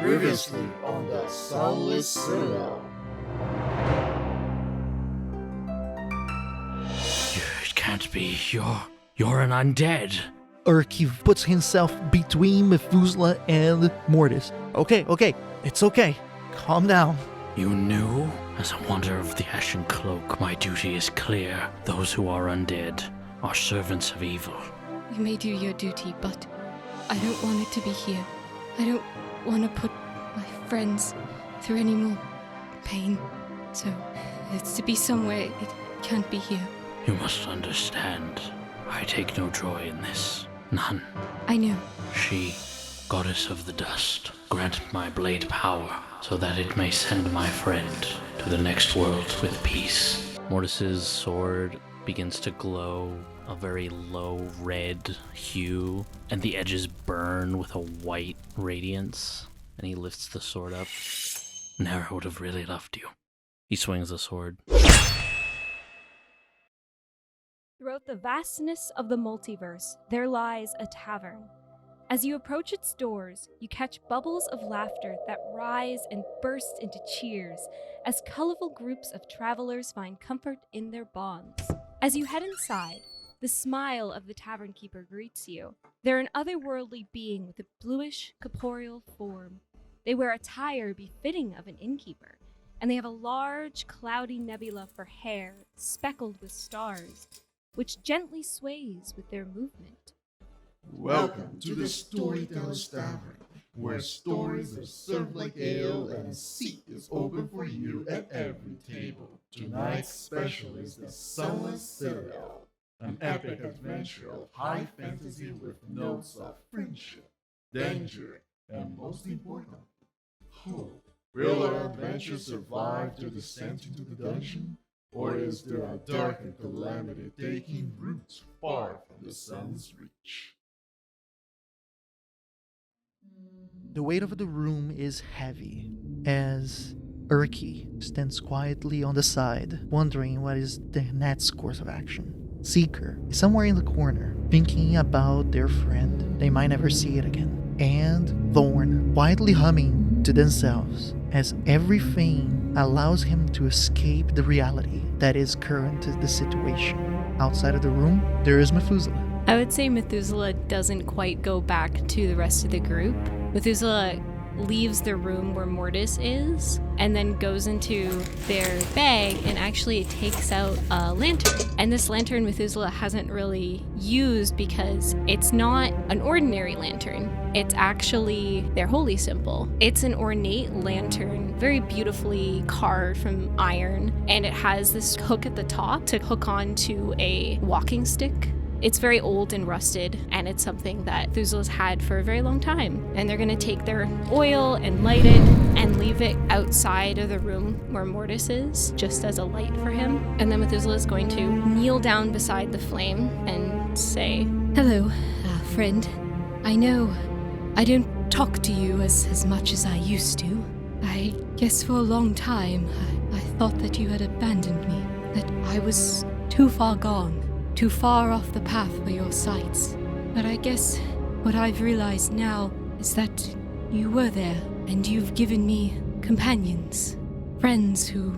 Previously on the Sunless Citadel. It can't be. You're an undead. Urki puts himself between Methuselah and Mortis. Okay, it's okay. Calm down. You knew? As a wanderer of the Ashen Cloak, my duty is clear. Those who are undead are servants of evil. You may do your duty, but I don't want it to be here. I don't want to put my friends through any more pain. So, it's to be somewhere. It can't be here. You must understand. I take no joy in this. None. I know. She, goddess of the dust, grant my blade power so that it may send my friend to the next world with peace. Mortis's sword begins to glow a very low red hue, and the edges burn with a white radiance, and he lifts the sword up. Never would have really loved you. He swings the sword. Throughout the vastness of the multiverse, there lies a tavern. As you approach its doors, you catch bubbles of laughter that rise and burst into cheers as colorful groups of travelers find comfort in their bonds. As you head inside, the smile of the tavern keeper greets you. They're an otherworldly being with a bluish, corporeal form. They wear attire befitting of an innkeeper, and they have a large, cloudy nebula for hair, speckled with stars, which gently sways with their movement. Welcome to the Storyteller's Tavern, where stories are served like ale and a seat is open for you at every table. Tonight's special is the Sunless Citadel, an epic adventure of high fantasy with notes of friendship, danger, and most important, hope. Will our adventure survive to descent into the dungeon? Or is there a dark and calamity taking root far from the sun's reach? The weight of the room is heavy as Urki stands quietly on the side, wondering what is the next course of action. Seeker is somewhere in the corner, thinking about their friend. They might never see it again. And Thorn, quietly humming to themselves, as everything allows him to escape the reality that is current to the situation. Outside of the room, there is Methuselah. I would say Methuselah doesn't quite go back to the rest of the group. Methuselah leaves the room where Mortis is and then goes into their bag and actually takes out a lantern. And this lantern Methuselah hasn't really used because it's not an ordinary lantern. It's actually their holy symbol. It's an ornate lantern, very beautifully carved from iron, and it has this hook at the top to hook onto a walking stick. It's very old and rusted, and it's something that Methuselah's had for a very long time. And they're gonna take their oil and light it and leave it outside of the room where Mortis is, just as a light for him. And then Methuselah's going to kneel down beside the flame and say, "Hello, friend. I know I don't talk to you as much as I used to. I guess for a long time, I thought that you had abandoned me, that I was too far gone. Too far off the path for your sights. But I guess what I've realized now is that you were there, and you've given me companions, friends who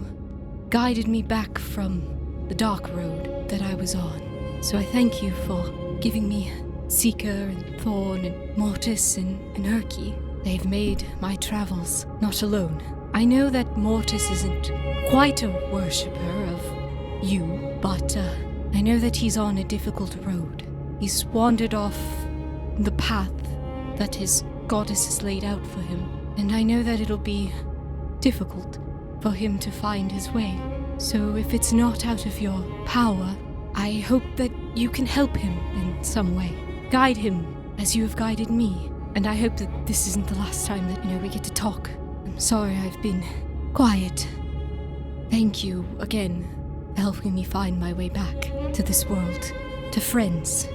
guided me back from the dark road that I was on. So I thank you for giving me Seeker and Thorn and Mortis and Urki. They've made my travels not alone. I know that Mortis isn't quite a worshipper of you, but I know that he's on a difficult road. He's wandered off the path that his goddess has laid out for him, and I know that it'll be difficult for him to find his way. So if it's not out of your power, I hope that you can help him in some way. Guide him as you have guided me, and I hope that this isn't the last time that, we get to talk. I'm sorry I've been quiet. Thank you again for helping me find my way back to this world, to friends,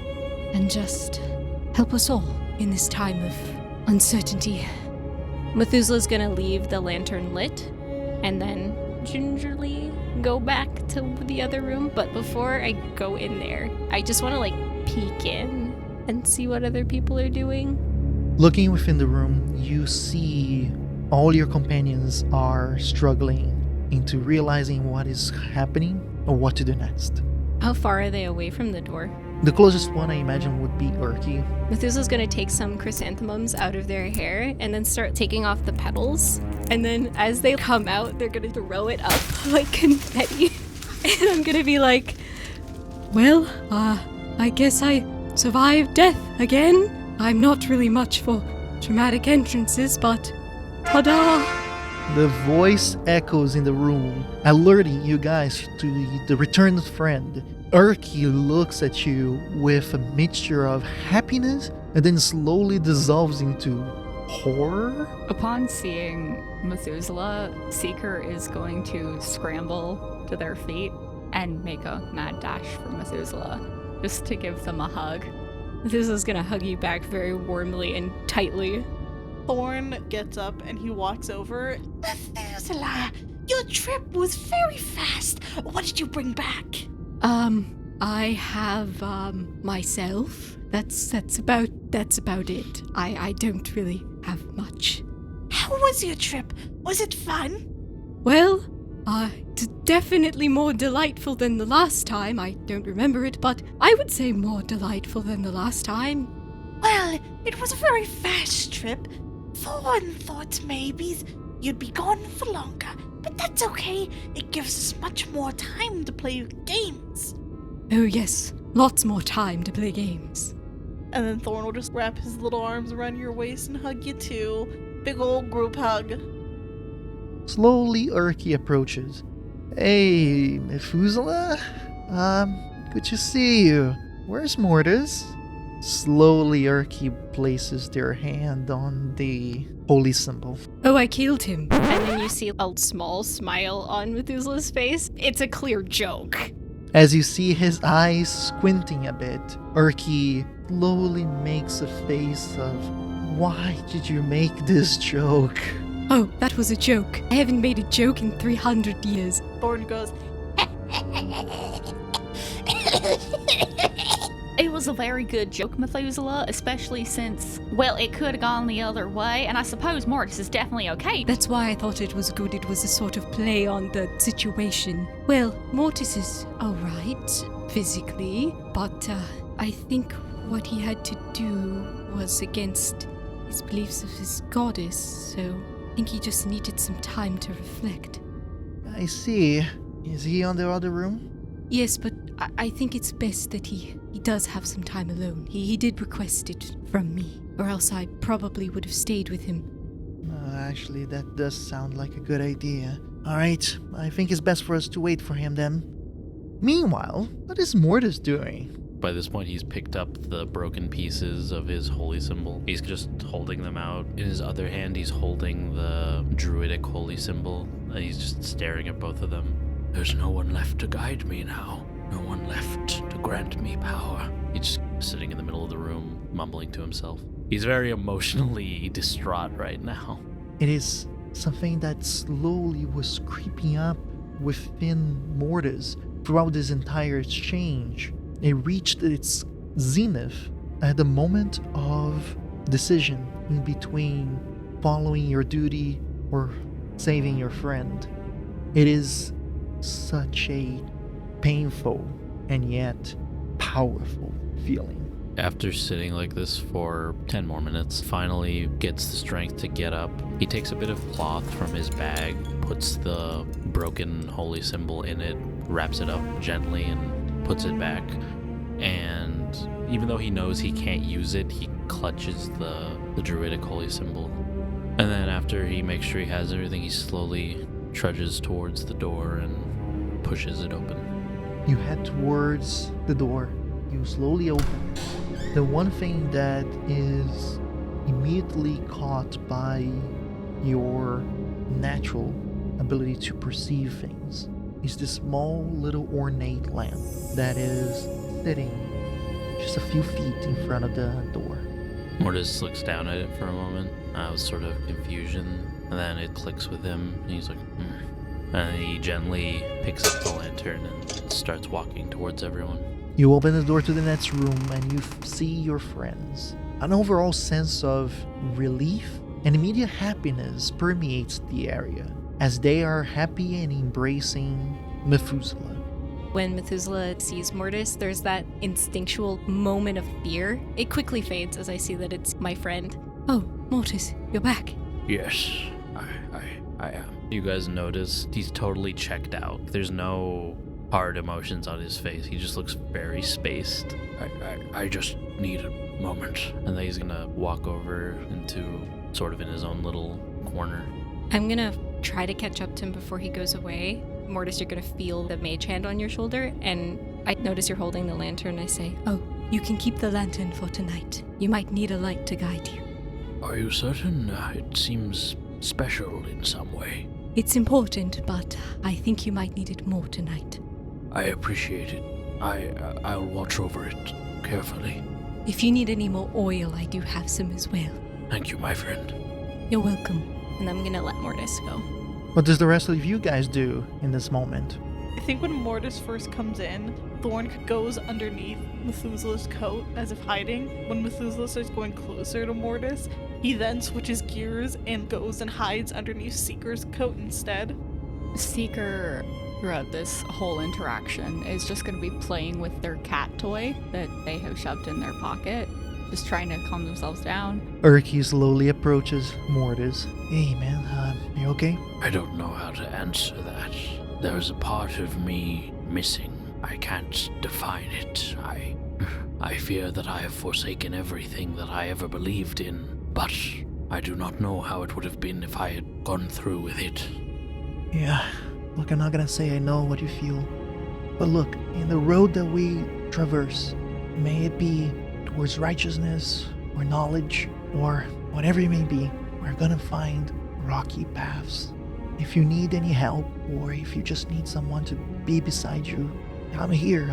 and just help us all in this time of uncertainty." Methuselah's gonna leave the lantern lit and then gingerly go back to the other room. But before I go in there, I just want to peek in and see what other people are doing. Looking within the room, you see all your companions are struggling into realizing what is happening or what to do next. How far are they away from the door? The closest one I imagine would be Urki. Methuselah's gonna take some chrysanthemums out of their hair and then start taking off the petals. And then as they come out, they're gonna throw it up like confetti. And I'm gonna be like, well, I guess I survived death again. I'm not really much for dramatic entrances, but ta-da! The voice echoes in the room, alerting you guys to the returned friend. Urki looks at you with a mixture of happiness and then slowly dissolves into horror. Upon seeing Methuselah, Seeker is going to scramble to their feet and make a mad dash for Methuselah, just to give them a hug. Methuselah's gonna hug you back very warmly and tightly. Thorn gets up and he walks over. Methuselah, your trip was very fast. What did you bring back? I have, myself. That's about it. I don't really have much. How was your trip? Was it fun? Well, definitely more delightful than the last time. I don't remember it, but I would say more delightful than the last time. Well, it was a very fast trip. Thorn thought maybe you'd be gone for longer, but that's okay. It gives us much more time to play games. Oh yes, lots more time to play games. And then Thorn will just wrap his little arms around your waist and hug you too. Big old group hug. Slowly, Urki approaches. Hey, Methuselah? Good to see you. Where's Mortis? Slowly, Urki places their hand on the holy symbol. Oh, I killed him. And then you see a small smile on Methuselah's face. It's a clear joke. As you see his eyes squinting a bit, Urki slowly makes a face of, why did you make this joke? Oh, that was a joke. I haven't made a joke in 300 years. Thorn goes, It was a very good joke, Methuselah, especially since, well, it could have gone the other way, and I suppose Mortis is definitely okay. That's why I thought it was good. It was a sort of play on the situation. Well, Mortis is alright, physically, but I think what he had to do was against his beliefs of his goddess, so I think he just needed some time to reflect. I see. Is he on the other room? Yes, but I think it's best that he does have some time alone. He did request it from me, or else I probably would have stayed with him. Actually, that does sound like a good idea. Alright, I think it's best for us to wait for him then. Meanwhile, what is Mortis doing? By this point, he's picked up the broken pieces of his holy symbol. He's just holding them out. In his other hand, he's holding the druidic holy symbol, and he's just staring at both of them. There's no one left to guide me now. No one left to grant me power. He's just sitting in the middle of the room, mumbling to himself. He's very emotionally distraught right now. It is something that slowly was creeping up within Mortis throughout this entire exchange. It reached its zenith at the moment of decision in between following your duty or saving your friend. It is such a painful and yet powerful feeling. After sitting like this for 10 more minutes, finally gets the strength to get up. He takes a bit of cloth from his bag, puts the broken holy symbol in it, wraps it up gently, and puts it back. And even though he knows he can't use it, he clutches the druidic holy symbol. And then after he makes sure he has everything, he slowly trudges towards the door and pushes it open. You head towards the door. You slowly open. The one thing that is immediately caught by your natural ability to perceive things is this small little ornate lamp that is sitting just a few feet in front of the door. Mortis looks down at it for a moment, with sort of confusion, and then it clicks with him, and he's like, And he gently picks up the lantern and starts walking towards everyone. You open the door to the next room and you see your friends. An overall sense of relief and immediate happiness permeates the area as they are happy and embracing Methuselah. When Methuselah sees Mortis, there's that instinctual moment of fear. It quickly fades as I see that it's my friend. Oh, Mortis, you're back. Yes, I am. You guys notice he's totally checked out. There's no hard emotions on his face. He just looks very spaced. I just need a moment. And then he's gonna walk over into sort of in his own little corner. I'm gonna try to catch up to him before he goes away. Mortis, you're gonna feel the mage hand on your shoulder, and I notice you're holding the lantern. I say, oh, you can keep the lantern for tonight. You might need a light to guide you. Are you certain? It seems special in some way. It's important, but I think you might need it more tonight. I appreciate it. I'll watch over it carefully. If you need any more oil, I do have some as well. Thank you, my friend. You're welcome. And I'm gonna let Mortis go. What does the rest of you guys do in this moment? I think when Mortis first comes in, Thorn goes underneath Methuselah's coat as if hiding. When Methuselah starts going closer to Mortis, he then switches gears and goes and hides underneath Seeker's coat instead. Seeker, throughout this whole interaction, is just going to be playing with their cat toy that they have shoved in their pocket, just trying to calm themselves down. Urki slowly approaches Mortis. Hey man, you okay? I don't know how to answer that. There's a part of me missing. I can't define it. I fear that I have forsaken everything that I ever believed in, but I do not know how it would have been if I had gone through with it. Yeah, look, I'm not gonna say I know what you feel, but look, in the road that we traverse, may it be towards righteousness or knowledge or whatever it may be, we're gonna find rocky paths. If you need any help or if you just need someone to be beside you, I'm here.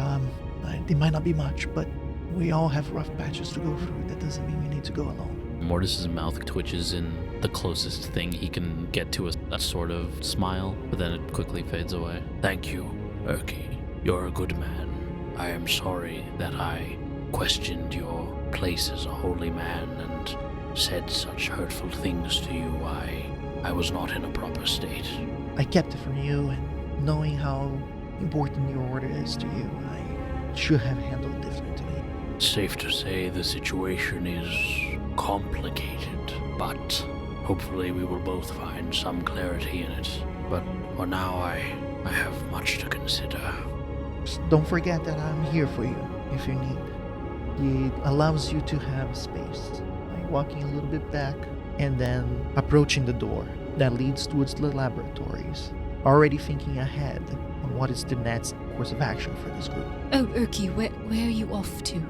It might not be much, but we all have rough patches to go through. That doesn't mean we need to go alone. Mortis's mouth twitches in the closest thing he can get to a sort of smile, but then it quickly fades away. Thank you, Urki. You're a good man. I am sorry that I questioned your place as a holy man and said such hurtful things to you. I was not in a proper state. I kept it from you, and knowing how important your order is to you, I should have handled differently. Safe to say the situation is complicated, but hopefully we will both find some clarity in it. But for now, I have much to consider. Just don't forget that I'm here for you if you need. It allows you to have space, like walking a little bit back and then approaching the door that leads towards the laboratories, already thinking ahead on what is the next course of action for this group. Oh, Urki, where are you off to?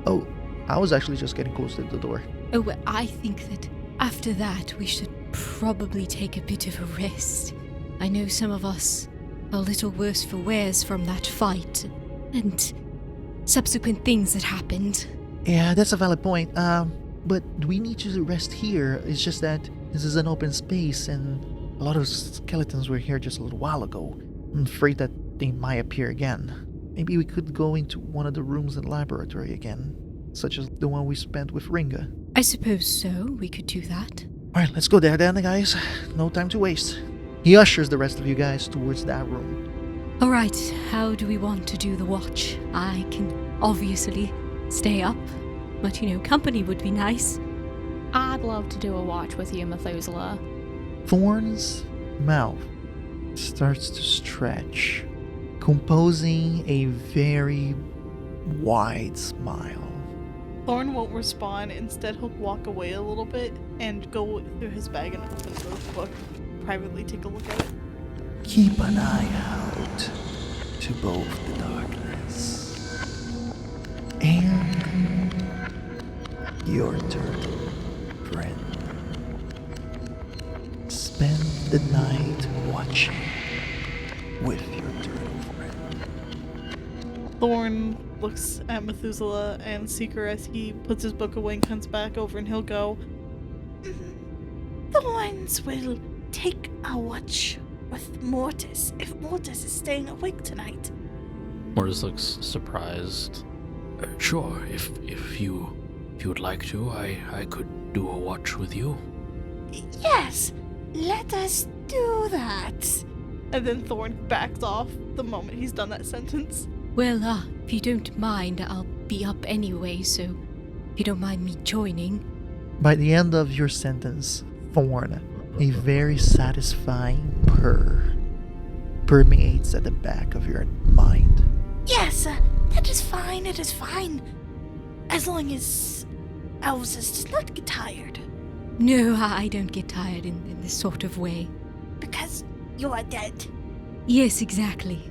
Oh, I was actually just getting close to the door. Oh, well, I think that after that we should probably take a bit of a rest. I know some of us are a little worse for wears from that fight and subsequent things that happened. Yeah, that's a valid point. But we need to rest here. It's just that this is an open space and a lot of skeletons were here just a little while ago. I'm afraid that they might appear again. Maybe we could go into one of the rooms in the laboratory again, such as the one we spent with Ringa. I suppose so. We could do that. Alright, let's go there then, guys. No time to waste. He ushers the rest of you guys towards that room. Alright, how do we want to do the watch? I can obviously stay up, but company would be nice. I'd love to do a watch with you, Methuselah. Thorn's mouth starts to stretch, composing a very wide smile. Thorn won't respond. Instead, he'll walk away a little bit and go through his bag and open the book, privately take a look at it. Keep an eye out to both the darkness and your turtle friend. Spend the night watching with your turtle friend. Thorn looks at Methuselah and Seeker as he puts his book away and comes back over, and he'll go, Thorns will take a watch with Mortis if Mortis is staying awake tonight. Mortis looks surprised. Sure, if you If you would like to, I could do a watch with you. Yes, let us do that. And then Thorn backs off the moment he's done that sentence. Well, if you don't mind, I'll be up anyway, so if you don't mind me joining. By the end of your sentence, Thorn, a very satisfying purr permeates at the back of your mind. Yes, that is fine, it is fine. As long as Elvis does not get tired. No, I don't get tired in this sort of way. Because you are dead. Yes, exactly.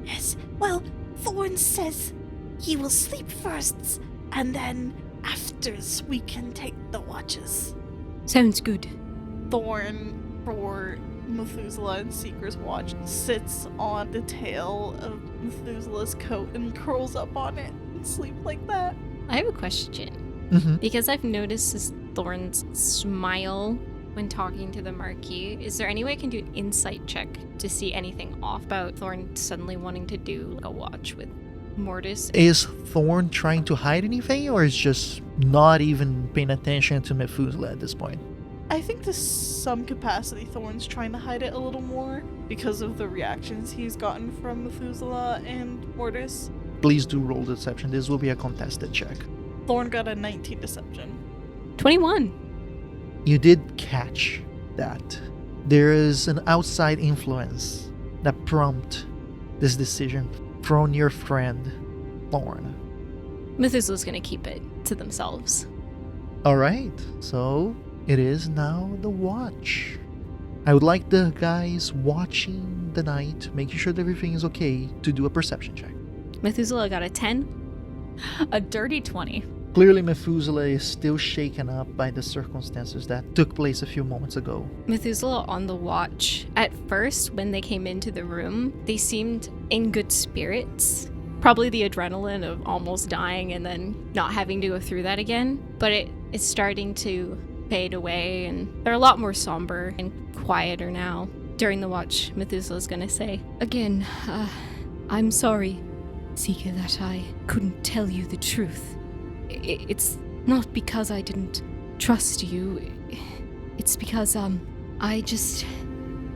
Yes, well, Thorn says he will sleep first, and then afters we can take the watches. Sounds good. Thorn, for Methuselah and Seeker's watch, sits on the tail of Methuselah's coat and curls up on it and sleeps like that. I have a question. Mm-hmm. Because I've noticed this Thorn's smile when talking to the Marquis. Is there any way I can do an insight check to see anything off about Thorn suddenly wanting to do like a watch with Mortis? Is Thorn trying to hide anything, or is just not even paying attention to Methuselah at this point? I think to some capacity Thorn's trying to hide it a little more because of the reactions he's gotten from Methuselah and Mortis. Please do roll deception. This will be a contested check. Thorn got a 19 deception. 21. You did catch that there is an outside influence that prompt this decision from your friend Thorn. Methuselah's gonna keep it to themselves. Alright, so it is now the watch. I would like the guys watching the night, making sure that everything is okay, to do a perception check. Methuselah got a 10. A dirty 20. Clearly Methuselah is still shaken up by the circumstances that took place a few moments ago. Methuselah on the watch. At first, when they came into the room, they seemed in good spirits. Probably the adrenaline of almost dying and then not having to go through that again. But it is starting to fade away, and they're a lot more somber and quieter now. During the watch, Methuselah's gonna say, "Again, I'm sorry, Seeker, that I couldn't tell you the truth. It's not because I didn't trust you. It's because, I just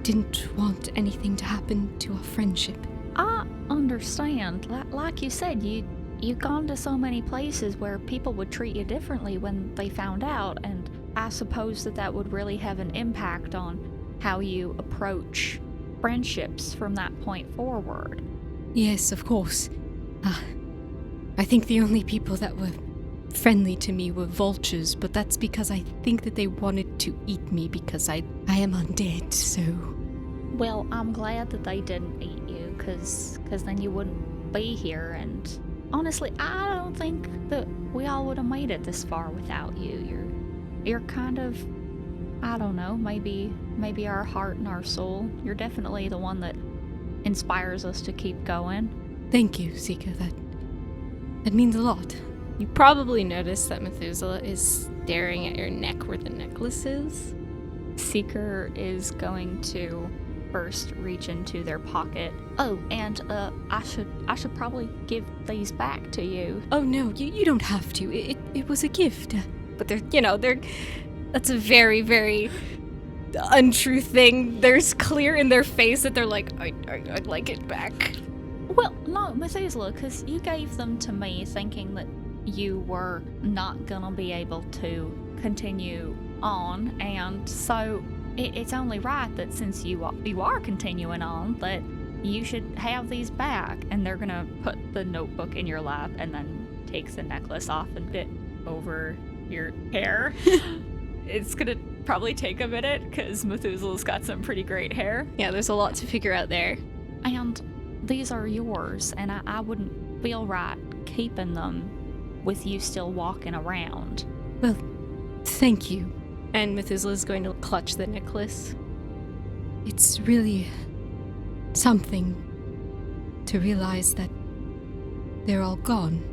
didn't want anything to happen to our friendship." I understand. Like you said, you've gone to so many places where people would treat you differently when they found out, and I suppose that would really have an impact on how you approach friendships from that point forward. Yes, of course. I think the only people that were friendly to me were vultures, but that's because I think that they wanted to eat me because I am undead, so... Well, I'm glad that they didn't eat you, because then you wouldn't be here, and honestly, I don't think that we all would have made it this far without you. You're kind of, I don't know, maybe our heart and our soul. You're definitely the one that inspires us to keep going. Thank you, Seeker. That means a lot. You probably noticed that Methuselah is staring at your neck where the necklace is. Seeker is going to first reach into their pocket. Oh, and I should probably give these back to you. Oh no, you don't have to. It was a gift. But they're that's a very, very untrue thing. There's clear in their face that they're like, I'd like it back. Well, no, Methuselah, because you gave them to me thinking that you were not gonna be able to continue on, and so it's only right that since you are continuing on, that you should have these back. And they're gonna put the notebook in your lap and then takes the necklace off and bit over your hair. It's gonna probably take a minute because Methuselah's got some pretty great hair. Yeah, there's a lot to figure out there. And these are yours, and I wouldn't feel right keeping them with you still walking around. Well, thank you. And Methuselah's going to clutch the necklace. It's really something to realize that they're all gone.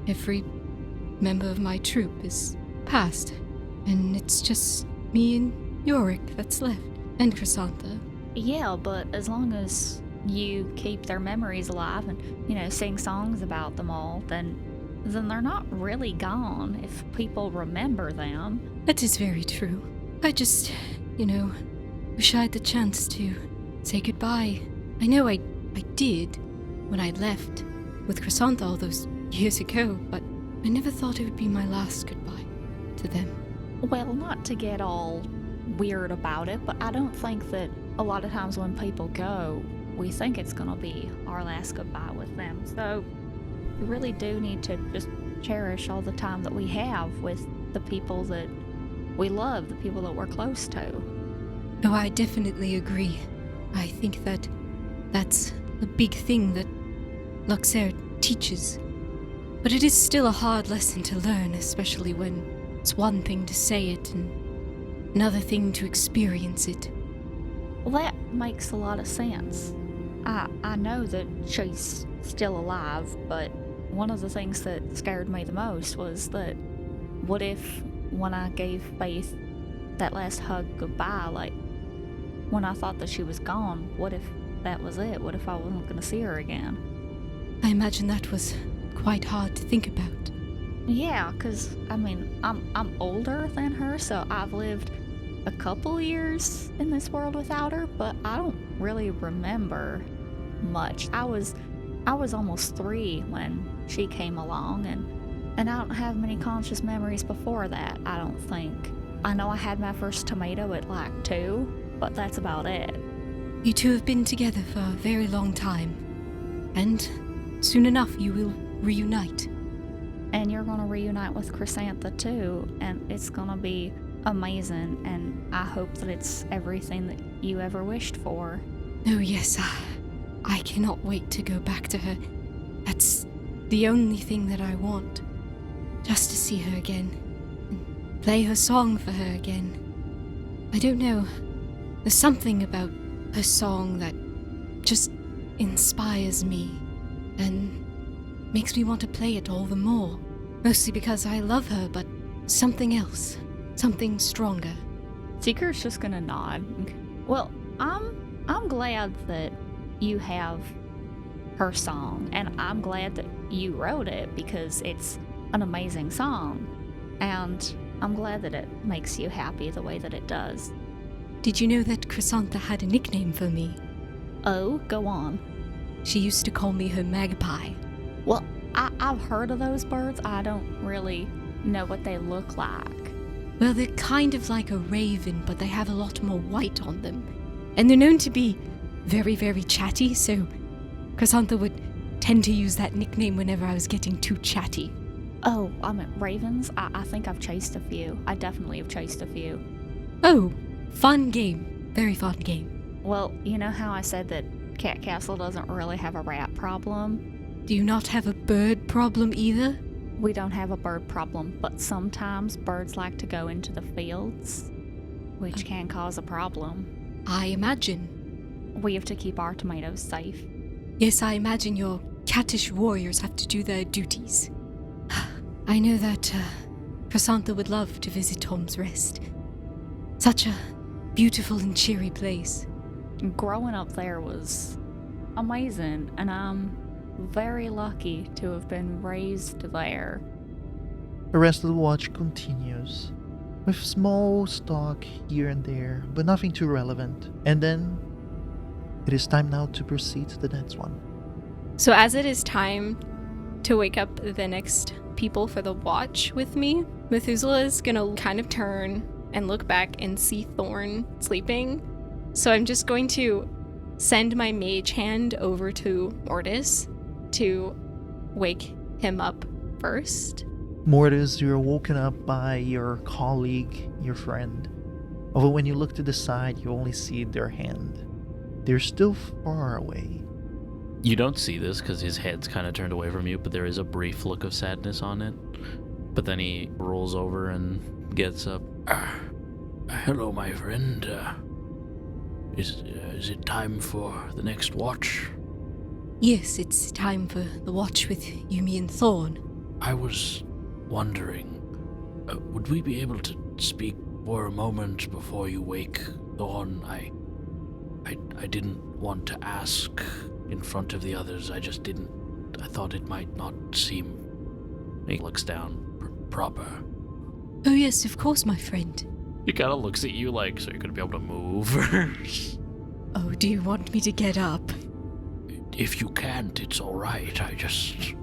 Every member of my troop is passed, and it's just me and Yorick that's left, and Chrysantha. Yeah, but as long as you keep their memories alive and, sing songs about them all, then then they're not really gone if people remember them. That is very true. I just, wish I had the chance to say goodbye. I know I did when I left with Chrysantha all those years ago, but I never thought it would be my last goodbye to them. Well, not to get all weird about it, but I don't think that a lot of times when people go, we think it's gonna be our last goodbye with them. So we really do need to just cherish all the time that we have with the people that we love, the people that we're close to. Oh, I definitely agree. I think that that's a big thing that Luxair teaches. But it is still a hard lesson to learn, especially when it's one thing to say it and another thing to experience it. Well, that makes a lot of sense. I know that she's still alive, but one of the things that scared me the most was that what if when I gave Faith that last hug goodbye, like when I thought that she was gone, what if that was it? What if I wasn't going to see her again? I imagine that was quite hard to think about. Yeah, because, I'm older than her, so I've lived a couple years in this world without her, but I don't really remember much. I was almost 3 when she came along, and I don't have many conscious memories before that, I don't think. I know I had my first tomato at like 2, but that's about it. You two have been together for a very long time, and soon enough you will reunite. And you're gonna reunite with Chrysantha too, and it's gonna be amazing, and I hope that it's everything that you ever wished for. Oh yes, I cannot wait to go back to her. That's the only thing that I want. Just to see her again, and play her song for her again. I don't know, there's something about her song that just inspires me, and makes me want to play it all the more. Mostly because I love her, but something else. Something stronger. Seeker's just gonna nod. Well, I'm glad that you have her song, and I'm glad that you wrote it because it's an amazing song. And I'm glad that it makes you happy the way that it does. Did you know that Chrysantha had a nickname for me? Oh, go on. She used to call me her magpie. Well, I've heard of those birds. I don't really know what they look like. Well, they're kind of like a raven, but they have a lot more white on them. And they're known to be very, very chatty, so Chrysantha would tend to use that nickname whenever I was getting too chatty. Oh, I meant ravens? I think I've chased a few. I definitely have chased a few. Oh, fun game. Very fun game. Well, you know how I said that Cat Castle doesn't really have a rat problem? Do you not have a bird problem either? We don't have a bird problem, but sometimes birds like to go into the fields, which can cause a problem. I imagine. We have to keep our tomatoes safe. Yes, I imagine your cattish warriors have to do their duties. I know that Chrysantha would love to visit Tom's Rest. Such a beautiful and cheery place. Growing up there was amazing, and I'm very lucky to have been raised there. The rest of the watch continues, with small talk here and there, but nothing too relevant. And then it is time now to proceed to the next one. So as it is time to wake up the next people for the watch with me, Methuselah is gonna kind of turn and look back and see Thorn sleeping. So I'm just going to send my mage hand over to Mortis to wake him up first. Mortis, you're woken up by your colleague, your friend. Although when you look to the side, you only see their hand. They're still far away. You don't see this because his head's kind of turned away from you, but there is a brief look of sadness on it. But then he rolls over and gets up. Hello, my friend. Is it time for the next watch? Yes, it's time for the watch with Yumi and Thorn. I was wondering, would we be able to speak for a moment before you wake Thorn? I didn't want to ask in front of the others. I thought it might not seem He looks down. Proper. Oh, yes, of course, my friend. He kind of looks at you like, so you're going to be able to move. Oh, do you want me to get up? If you can't, it's alright. I just...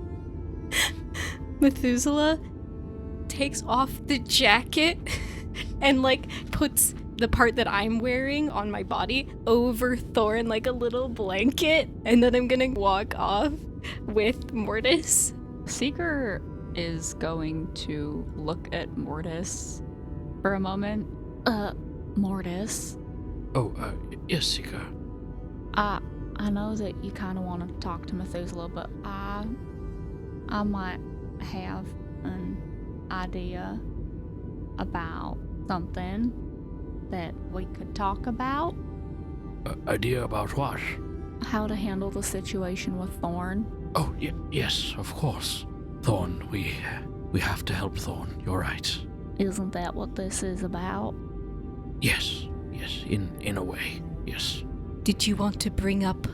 Methuselah takes off the jacket and, puts the part that I'm wearing on my body over Thorn like a little blanket, and then I'm gonna walk off with Mortis. Seeker is going to look at Mortis for a moment. Mortis, Oh, yes, Seeker. I know that you kind of want to talk to Methuselah, but I might have an idea about something that we could talk about. Idea about what? How to handle the situation with Thorn. Oh, yes, of course. Thorn, we have to help Thorn. You're right. Isn't that what this is about? Yes, in a way, yes. Did you want to bring up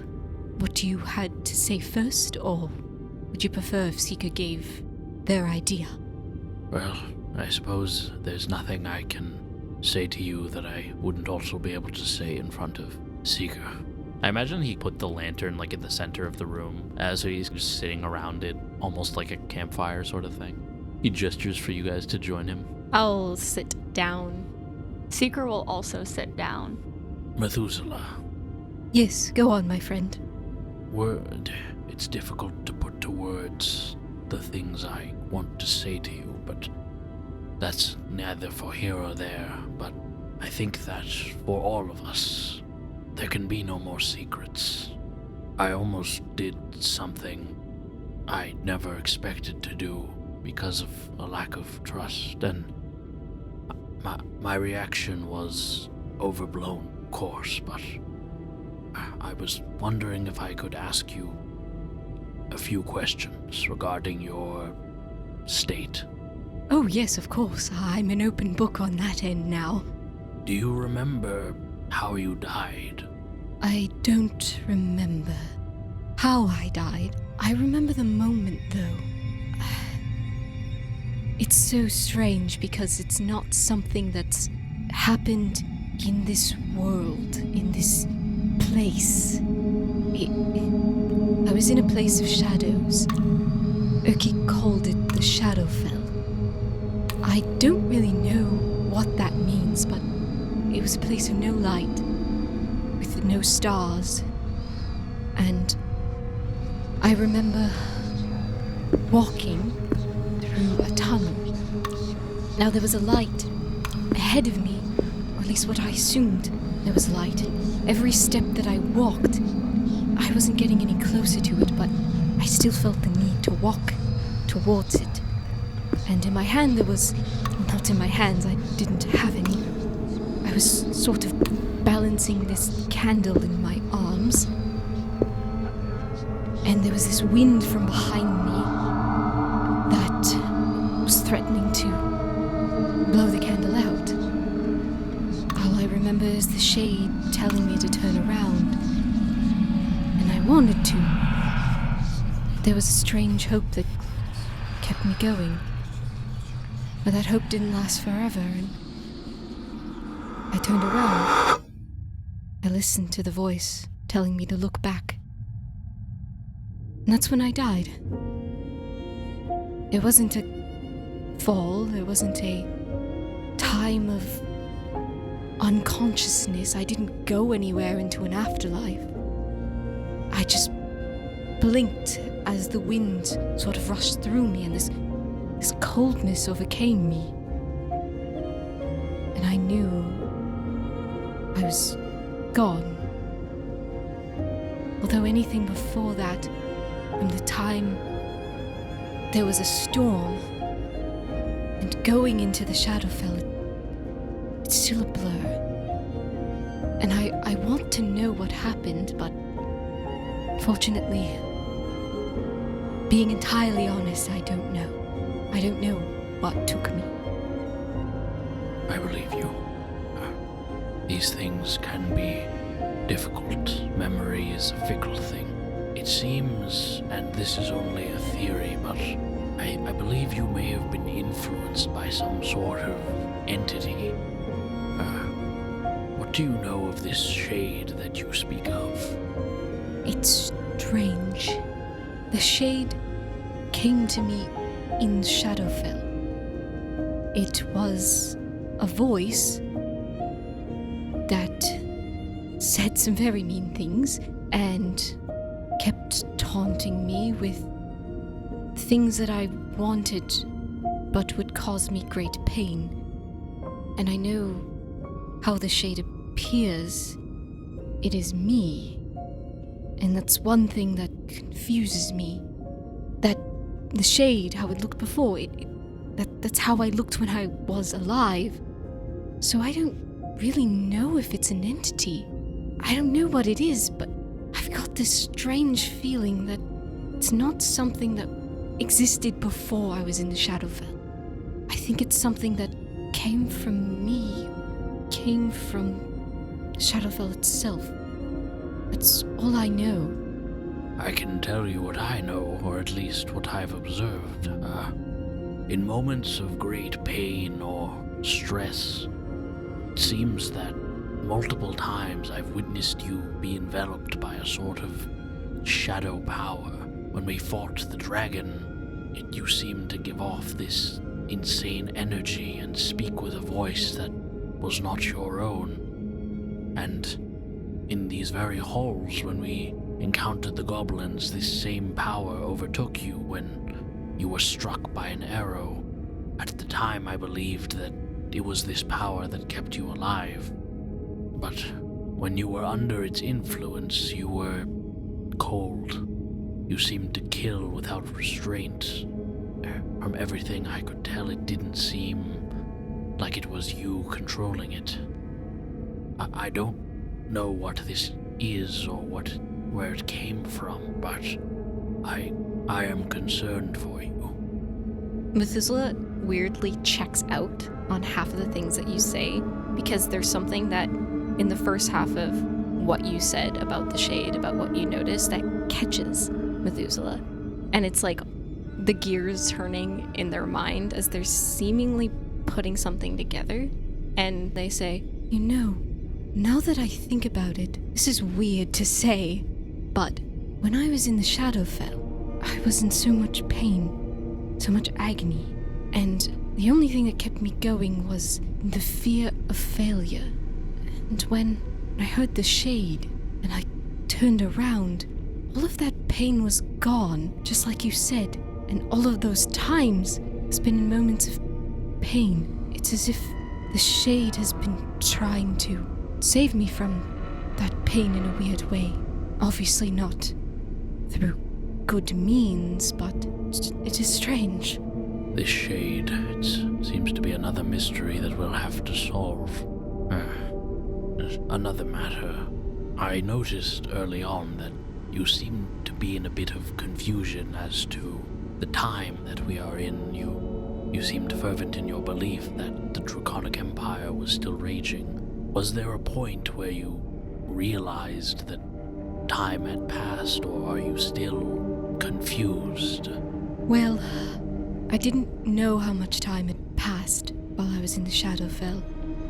what you had to say first, or would you prefer if Seeker gave their idea? Well, I suppose there's nothing I can say to you that I wouldn't also be able to say in front of Seeker. I imagine he put the lantern in the center of the room, as he's just sitting around it, almost like a campfire sort of thing. He gestures for you guys to join him. I'll sit down. Seeker will also sit down. Methuselah. Yes, go on, my friend. It's difficult to put to words the things I want to say to you, but that's neither for here or there. But I think that for all of us, there can be no more secrets. I almost did something I never expected to do because of a lack of trust, and my reaction was overblown, of course, but I was wondering if I could ask you a few questions regarding your state. Oh, yes, of course. I'm an open book on that end now. Do you remember how you died? I don't remember how I died. I remember the moment, though. It's so strange because it's not something that's happened in this world, in this place. I was in a place of shadows. Urki called it the Shadowfell. I don't really know what that means, but it was a place of no light, with no stars. And I remember walking through a tunnel. Now there was a light ahead of me, or at least what I assumed there was light. Every step that I walked, I wasn't getting any closer to it, but I still felt the need to walk towards it. And in my hand there was, not in my hands, I didn't have any. I was sort of balancing this candle in my arms. And there was this wind from behind me that was threatening to blow the candle out. All I remember is the shade telling me to turn around. And I wanted to. There was a strange hope that kept me going. But that hope didn't last forever, and I turned around. I listened to the voice telling me to look back. And that's when I died. It wasn't a fall, it wasn't a time of unconsciousness. I didn't go anywhere into an afterlife. I just blinked as the wind sort of rushed through me, and this coldness overcame me. And I knew I was gone. Although anything before that, from the time there was a storm and going into the Shadowfell, it's still a blur. And I want to know what happened, but fortunately, being entirely honest, I don't know. I don't know what took me. I believe you. These things can be difficult. Memory is a fickle thing. It seems, and this is only a theory, but I believe you may have been influenced by some sort of entity. What do you know of this shade that you speak of? It's strange. The shade came to me in Shadowfell. It was a voice that said some very mean things and kept taunting me with things that I wanted but would cause me great pain. And I know how the shade appears. It is me. And that's one thing that confuses me. That the shade, how it looked before, that's how I looked when I was alive. So I don't really know if it's an entity. I don't know what it is, but I've got this strange feeling that it's not something that existed before I was in the Shadowfell. I think it's something that came from me, came from Shadowfell itself. That's all I know. I can tell you what I know, or at least what I've observed. In moments of great pain or stress, it seems that multiple times I've witnessed you be enveloped by a sort of shadow power. When we fought the dragon, you seemed to give off this insane energy and speak with a voice that was not your own. And in these very halls, when we encountered the goblins, this same power overtook you when you were struck by an arrow. At the time, I believed that it was this power that kept you alive. But when you were under its influence, you were cold. You seemed to kill without restraint. From everything I could tell, it didn't seem like it was you controlling it. I don't know what this is or where it came from, but I am concerned for you. Methuselah weirdly checks out on half of the things that you say, because there's something that in the first half of what you said about the shade, about what you noticed, that catches Methuselah. And it's like the gears turning in their mind as they're seemingly putting something together. And they say, you know, now that I think about it, this is weird to say, but when I was in the Shadowfell, I was in so much pain, so much agony, and the only thing that kept me going was the fear of failure. And when I heard the shade and I turned around, all of that pain was gone, just like you said, and all of those times has been in moments of pain. It's as if the shade has been trying to save me from that pain in a weird way. Obviously not through good means, but it is strange. This shade, it seems to be another mystery that we'll have to solve. Another matter. I noticed early on that you seemed to be in a bit of confusion as to the time that we are in. You seemed fervent in your belief that the Draconic Empire was still raging. Was there a point where you realized that time had passed, or are you still confused? Well, I didn't know how much time had passed while I was in the Shadowfell.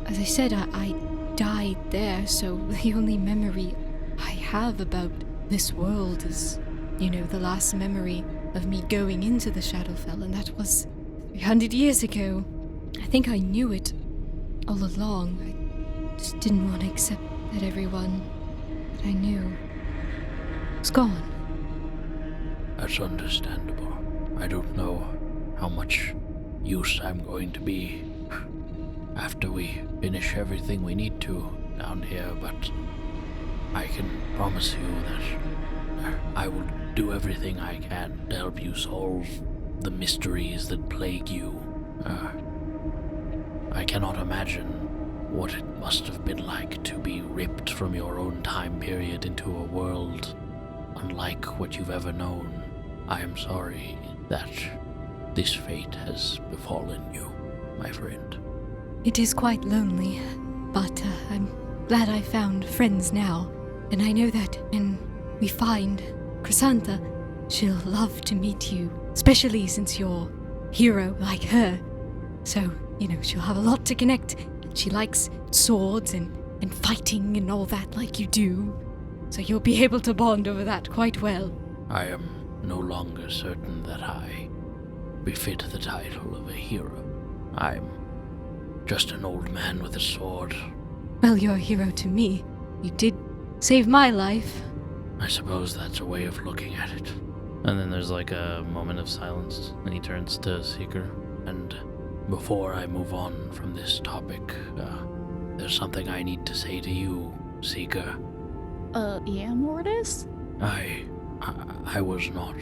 As I said, I died there, so the only memory I have about this world is, the last memory of me going into the Shadowfell, and that was 300 years ago. I think I knew it all along. I just didn't want to accept that everyone that I knew was gone. That's understandable. I don't know how much use I'm going to be after we finish everything we need to down here, but I can promise you that I will do everything I can to help you solve the mysteries that plague you. I cannot imagine what it must have been like to be ripped from your own time period into a world unlike what you've ever known. I am sorry that this fate has befallen you, my friend. It is quite lonely, but I'm glad I found friends now. And I know that when we find Chrysantha, she'll love to meet you especially since you're a hero like her. So, she'll have a lot to connect. She likes swords and fighting and all that like you do. So you'll be able to bond over that quite well. I am no longer certain that I befit the title of a hero. I'm just an old man with a sword. Well, you're a hero to me. You did save my life. I suppose that's a way of looking at it. And then there's like a moment of silence, and he turns to Seeker. And before I move on from this topic, there's something I need to say to you, Seeker. Yeah, Mortis? I was not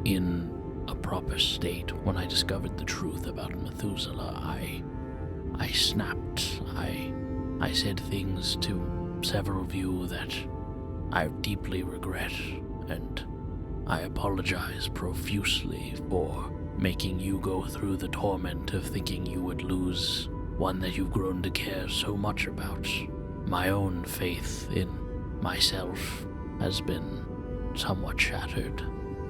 in a proper state when I discovered the truth about Methuselah. I snapped. I said things to several of you that I deeply regret, and I apologize profusely for making you go through the torment of thinking you would lose one that you've grown to care so much about. My own faith in myself has been somewhat shattered.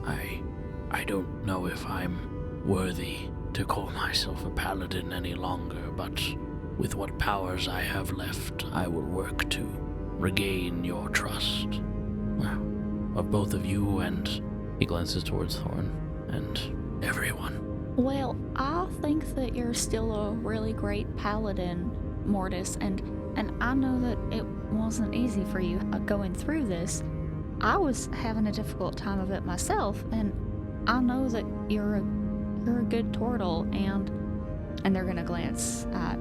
I don't know if I'm worthy to call myself a paladin any longer, but with what powers I have left, I will work to regain your trust. Well, of both of you, and he glances towards Thorn, and everyone. Well, I think that you're still a really great paladin, Mortis, and I know that it wasn't easy for you going through this. I was having a difficult time of it myself, and I know that you're a good turtle, and they're gonna glance at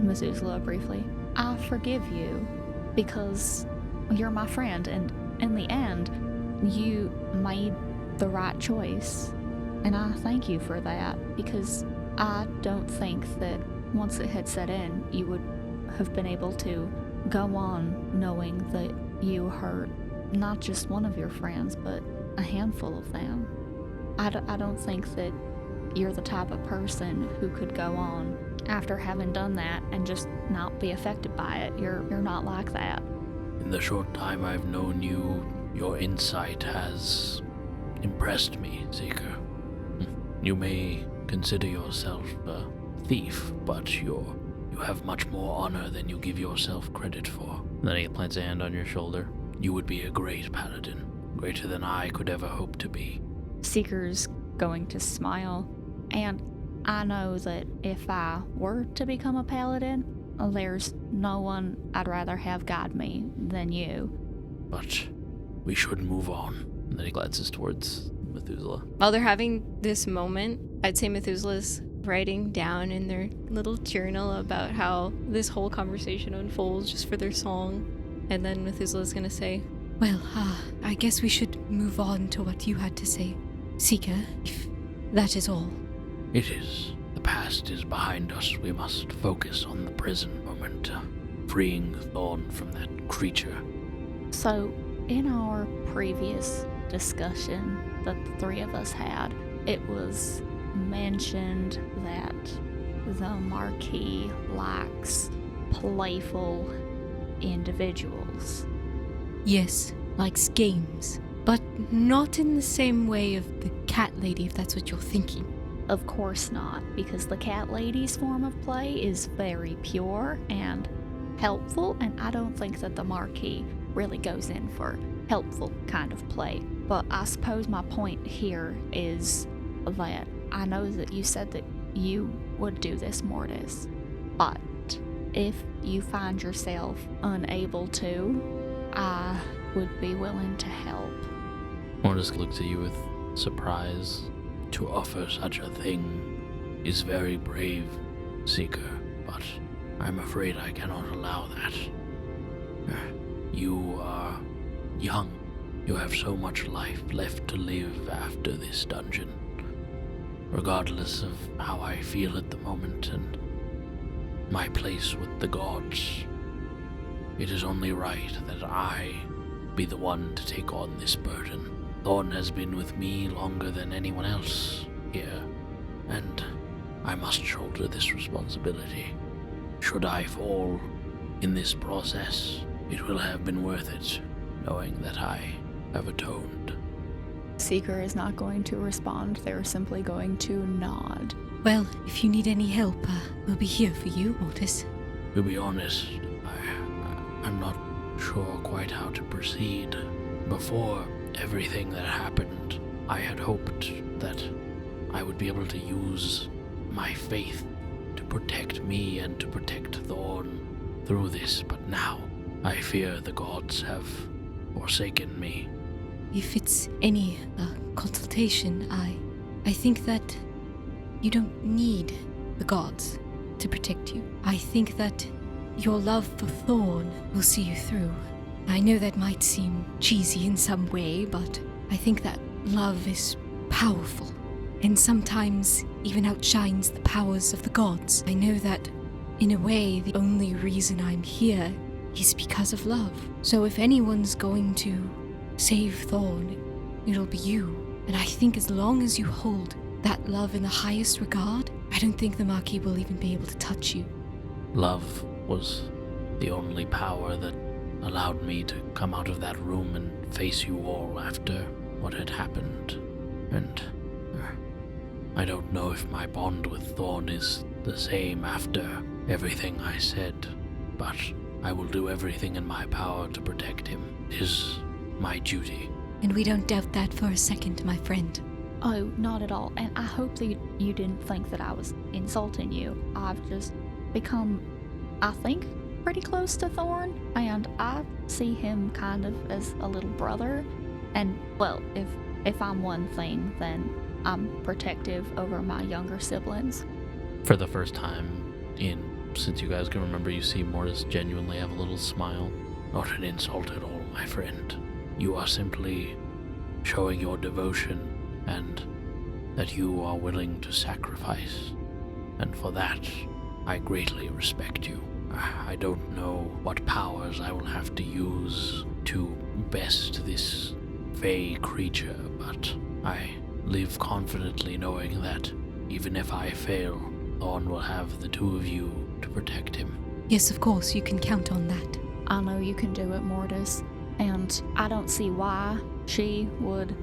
Methuselah briefly. I forgive you because you're my friend, and in the end, you made the right choice, and I thank you for that, because I don't think that once it had set in, you would have been able to go on knowing that you hurt not just one of your friends, but a handful of them. I don't think that you're the type of person who could go on after having done that and just not be affected by it. You're not like that. In the short time I've known you, your insight has impressed me, Seeker. You may consider yourself a thief, but you have much more honor than you give yourself credit for. And then he plants a hand on your shoulder. You would be a great paladin, greater than I could ever hope to be. Seeker's going to smile, and I know that if I were to become a paladin, there's no one I'd rather have guide me than you. But we should move on. And then he glances towards Methuselah. While they're having this moment, I'd say Methuselah's writing down in their little journal about how this whole conversation unfolds just for their song. And then Methuselah's gonna say, Well, I guess we should move on to what you had to say, Seeker, if that is all. It is. The past is behind us. We must focus on the present moment, freeing Thorn from that creature. So, in our previous discussion that the three of us had, it was mentioned that the Marquis lacks playful individuals. Yes, likes games, but not in the same way of the cat lady, if that's what you're thinking. Of course not, because the cat lady's form of play is very pure and helpful, and I don't think that the Marquis really goes in for helpful kind of play. But I suppose my point here is that I know that you said that you would do this, Mortis, but if you find yourself unable to, I would be willing to help. Mortis looks at you with surprise. To offer such a thing is very brave, Seeker, but I'm afraid I cannot allow that. You are young. You have so much life left to live after this dungeon. Regardless of how I feel at the moment and my place with the gods, it is only right that I be the one to take on this burden. Thorn has been with me longer than anyone else here, and I must shoulder this responsibility. Should I fall in this process, it will have been worth it, knowing that I have atoned. Seeker is not going to respond. They're simply going to nod. Well, if you need any help, we'll be here for you, Mortis. To be honest, I'm not sure quite how to proceed. Before everything that happened, I had hoped that I would be able to use my faith to protect me and to protect Thorn through this, but now I fear the gods have forsaken me. If it's any consultation, I think that you don't need the gods to protect you. I think that your love for Thorn will see you through. I know that might seem cheesy in some way, but I think that love is powerful, and sometimes even outshines the powers of the gods. I know that, in a way, the only reason I'm here is because of love. So if anyone's going to save Thorn, it'll be you. And I think as long as you hold that love in the highest regard, I don't think the Marquis will even be able to touch you. Love was the only power that allowed me to come out of that room and face you all after what had happened. And I don't know if my bond with Thorn is the same after everything I said, but I will do everything in my power to protect him. It is my duty. And we don't doubt that for a second, my friend. Oh, not at all. And I hope that you didn't think that I was insulting you. I've just become, I think, pretty close to Thorn, and I see him kind of as a little brother. And, well, if I'm one thing, then I'm protective over my younger siblings. For the first time since you guys can remember, you see Mortis genuinely have a little smile. Not an insult at all, my friend. You are simply showing your devotion and that you are willing to sacrifice. And for that, I greatly respect you. I don't know what powers I will have to use to best this fey creature, but I live confidently knowing that even if I fail, Thorn will have the two of you to protect him. Yes, of course, you can count on that. I know you can do it, Mortis, and I don't see why she would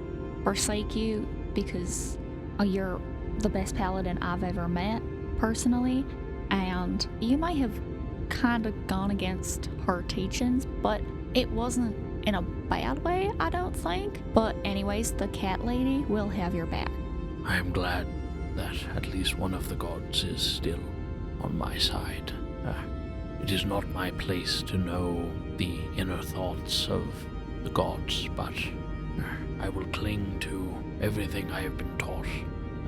forsake you, because you're the best paladin I've ever met, personally, and you might have kind of gone against her teachings, but it wasn't in a bad way, I don't think. But anyways, the cat lady will have your back. I am glad that at least one of the gods is still on my side. It is not my place to know the inner thoughts of the gods, but I will cling to everything I have been taught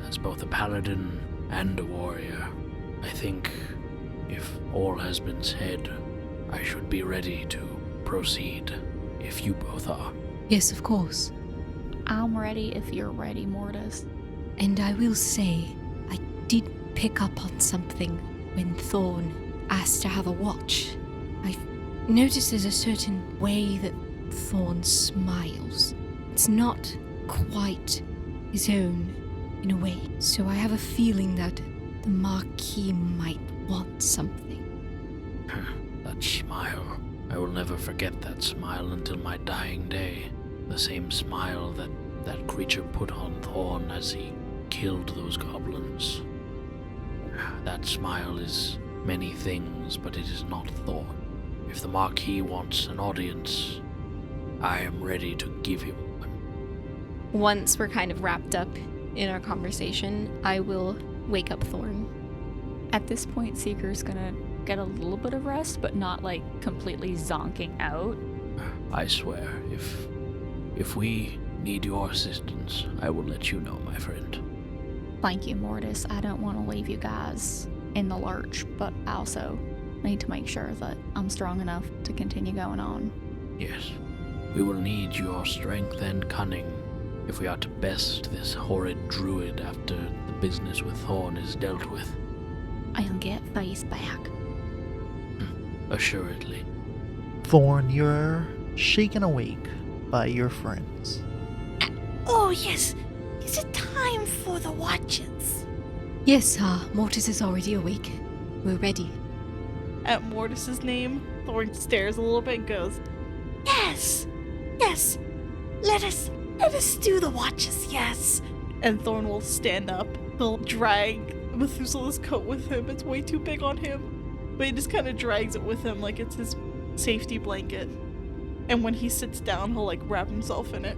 as both a paladin and a warrior. I think if all has been said, I should be ready to proceed, if you both are. Yes, of course. I'm ready if you're ready, Mortis. And I will say, I did pick up on something when Thorn asked to have a watch. I've noticed there's a certain way that Thorn smiles. It's not quite his own, in a way. So I have a feeling that the Marquis might want something. That smile. I will never forget that smile until my dying day. The same smile that creature put on Thorn as he killed those goblins. That smile is many things, but it is not Thorn. If the Marquis wants an audience, I am ready to give him one. Once we're kind of wrapped up in our conversation, I will wake up Thorn. At this point, Seeker's gonna get a little bit of rest, but not like completely zonking out. I swear, if we need your assistance, I will let you know, my friend. Thank you, Mortis. I don't want to leave you guys in the lurch, but I also need to make sure that I'm strong enough to continue going on. Yes, we will need your strength and cunning if we are to best this horrid druid after the business with Thorn is dealt with. I'll get Faith back. Assuredly. Thorn, you're shaken awake by your friends. Oh, yes. Is it time for the watches? Yes, Mortis is already awake. We're ready. At Mortis's name, Thorn stares a little bit and goes, Yes. Yes. Let us Let us do the watches, yes. And Thorn will stand up. He'll drag Methuselah's coat with him. It's way too big on him. But he just kind of drags it with him like it's his safety blanket. And when he sits down, he'll like wrap himself in it.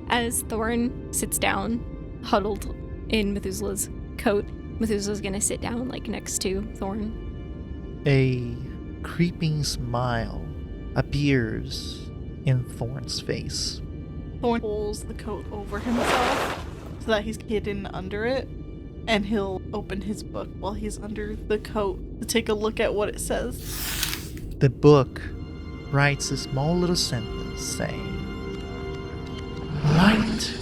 As Thorn sits down, huddled in Methuselah's coat, Methuselah's gonna sit down like next to Thorn. A creeping smile appears in Thorn's face. Thorn pulls the coat over himself so that he's hidden under it, and he'll open his book while he's under the coat to take a look at what it says. The book writes a small little sentence saying, "Light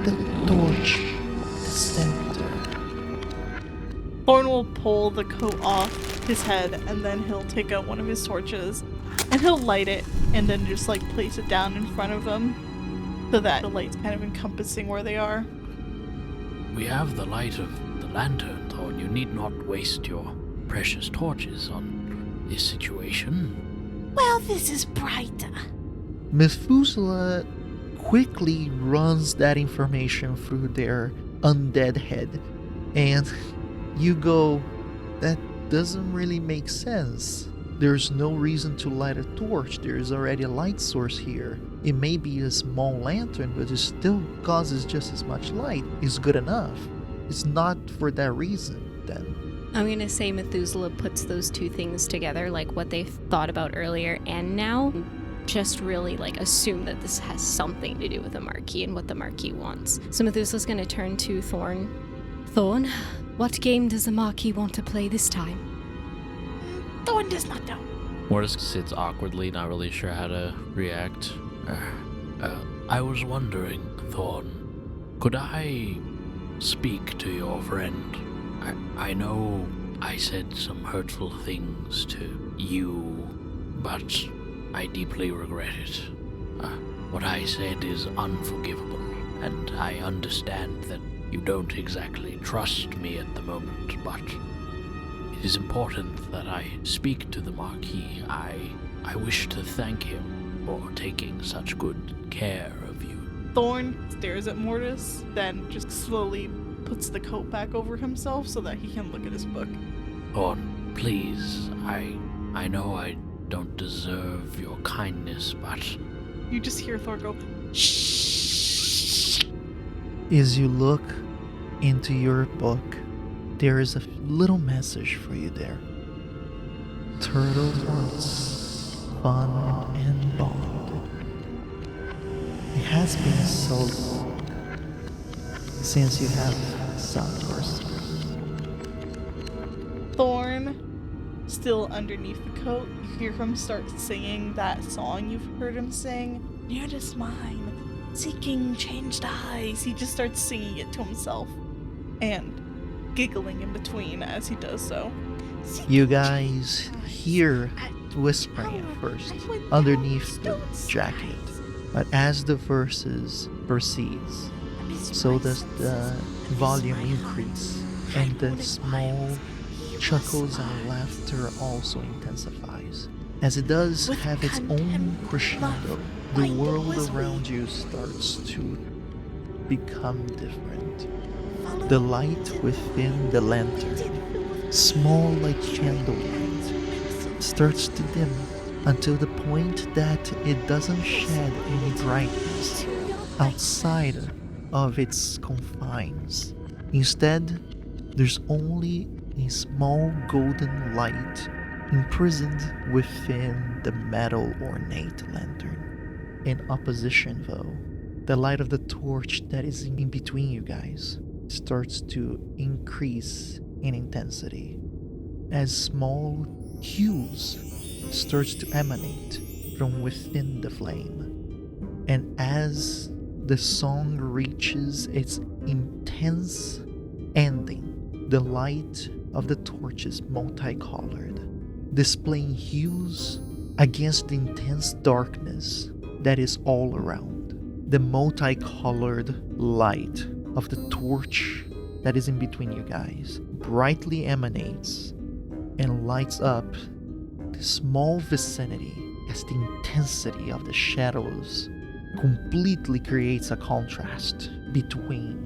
the torch at the center." Thorn will pull the coat off his head, and then he'll take out one of his torches and he'll light it and then just like place it down in front of him so that the light's kind of encompassing where they are. We have the light of the lantern, Thorn. You need not waste your precious torches on this situation. Well, this is brighter. Methuselah quickly runs that information through their undead head, and you go, that doesn't really make sense. There's no reason to light a torch. There's already a light source here. It may be a small lantern, but it still causes just as much light. It's good enough. It's not for that reason, then. I'm gonna say Methuselah puts those two things together, like what they thought about earlier and now. Just really like assume that this has something to do with the Marquis and what the Marquis wants. So Methuselah's gonna turn to Thorn. Thorn, what game does the Marquis want to play this time? Thorn does not know. Mortis sits awkwardly, not really sure how to react. I was wondering, Thorn, could I speak to your friend? I know I said some hurtful things to you, but I deeply regret it. What I said is unforgivable, and I understand that you don't exactly trust me at the moment, but it is important that I speak to the Marquis. I wish to thank him for taking such good care of you. Thorn stares at Mortis, then just slowly puts the coat back over himself so that he can look at his book. Thorn, please, I know I don't deserve your kindness, but... You just hear Thorn go, shh. As you look into your book, there is a little message for you there. Turtle wants fun and bond. It has been so long since you have sung yours. Thorn, still underneath the coat, you hear him start singing that song you've heard him sing. Nearest mine, seeking changed eyes. He just starts singing it to himself and giggling in between as he does so. You guys hear whispering at first underneath the jacket, but as the verses proceeds, so does the volume increase, and the small chuckles and laughter also intensifies. As it does have its own crescendo, the world around you starts to become different. The light within the lantern, small like candlelight, starts to dim until the point that it doesn't shed any brightness outside of its confines. Instead, there's only a small golden light imprisoned within the metal ornate lantern. In opposition, though, the light of the torch that is in between you guys starts to increase in intensity as small hues starts to emanate from within the flame. And as the song reaches its intense ending, the light of the torch is multicolored, displaying hues against the intense darkness that is all around. The multicolored light of the torch that is in between you guys brightly emanates and lights up the small vicinity as the intensity of the shadows completely creates a contrast between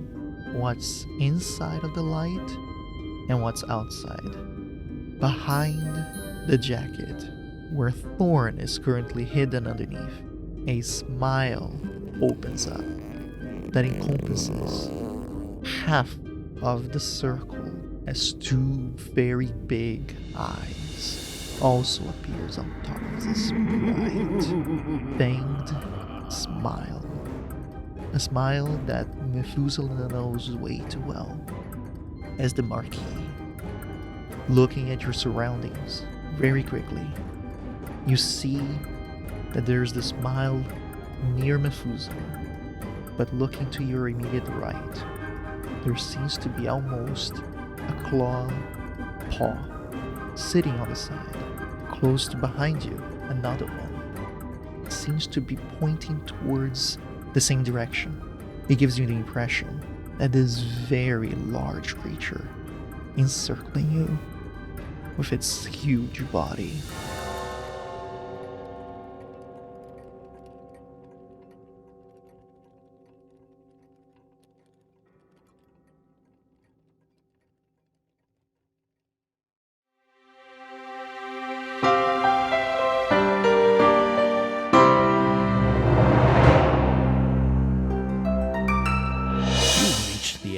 what's inside of the light and what's outside. Behind the jacket, where Thorn is currently hidden underneath, a smile opens up that encompasses half of the circle as two very big eyes also appears on top of this bright, fanged smile. A smile that Methuselah knows way too well as the Marquis. Looking at your surroundings very quickly, you see that there's the smile near Methuselah, but looking to your immediate right, there seems to be almost a claw paw sitting on the side. Close to behind you, another one. It seems to be pointing towards the same direction. It gives you the impression that this very large creature encircling you with its huge body.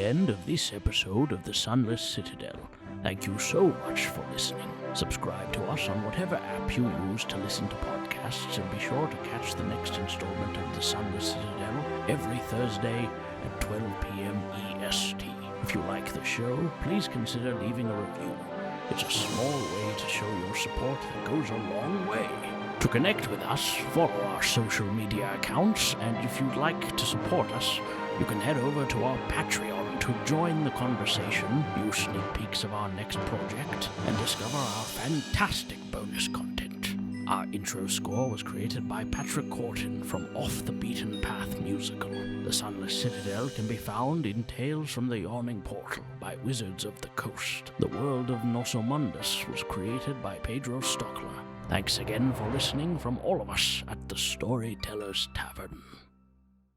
End of this episode of the Sunless Citadel. Thank you so much for listening. Subscribe to us on whatever app you use to listen to podcasts, and be sure to catch the next installment of the Sunless Citadel every Thursday at 12 p.m. EST. If you like the show, please consider leaving a review. It's a small way to show your support that goes a long way. To connect with us, follow our social media accounts, and if you'd like to support us, you can head over to our Patreon to join the conversation, view sneak peeks of our next project, and discover our fantastic bonus content. Our intro score was created by Patrick Corton from Off the Beaten Path musical. The Sunless Citadel can be found in Tales from the Yawning Portal by Wizards of the Coast. The world of Nosso Mondus was created by Pedro Stockler. Thanks again for listening from all of us at the Storyteller's Tavern.